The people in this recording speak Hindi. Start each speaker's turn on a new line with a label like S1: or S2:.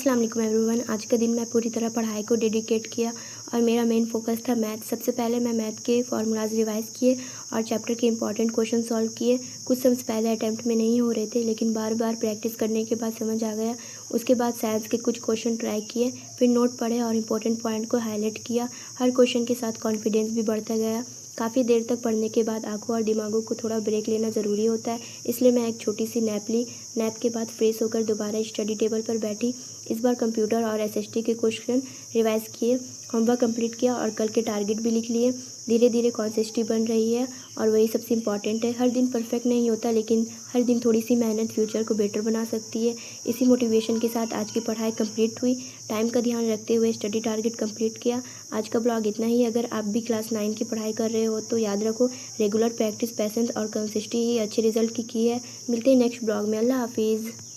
S1: अस्सलाम वालेकुम एवरीवन। आज का दिन मैं पूरी तरह पढ़ाई को डेडिकेट किया और मेरा मेन फोकस था मैथ। सबसे पहले मैं मैथ के फार्मूलाज रिवाइज़ किए और चैप्टर के इंपॉर्टेंट क्वेश्चन सॉल्व किए। कुछ सम्स पहले अटैम्प्ट में नहीं हो रहे थे, लेकिन बार बार प्रैक्टिस करने के बाद समझ आ गया। उसके बाद साइंस के कुछ क्वेश्चन ट्राई किए, फिर नोट पढ़े और इंपॉर्टेंट पॉइंट को हाईलाइट किया। हर क्वेश्चन के साथ कॉन्फिडेंस भी बढ़ता गया। काफ़ी देर तक पढ़ने के बाद आंखों और दिमागों को थोड़ा ब्रेक लेना ज़रूरी होता है, इसलिए मैं एक छोटी सी नैप ली। नैप के बाद फ्रेश होकर दोबारा स्टडी टेबल पर बैठी। इस बार कंप्यूटर और एसएसटी के क्वेश्चन रिवाइज़ किए, होमवर्क कंप्लीट किया और कल के टारगेट भी लिख लिए। धीरे धीरे कॉन्सिस्टेंसी बन रही है और वही सबसे इम्पॉर्टेंट है। हर दिन परफेक्ट नहीं होता, लेकिन हर दिन थोड़ी सी मेहनत फ्यूचर को बेटर बना सकती है। इसी मोटिवेशन के साथ आज की पढ़ाई कंप्लीट हुई। टाइम का ध्यान रखते हुए स्टडी टारगेट कंप्लीट किया। आज का ब्लॉग इतना ही। अगर आप भी क्लास 9 की पढ़ाई कर रहे हो तो याद रखो, रेगुलर प्रैक्टिस, पैसेंस और कंसिस्टेंसी ही अच्छे रिजल्ट की है। मिलते हैं नेक्स्ट ब्लॉग में। अल्लाह हाफिज़।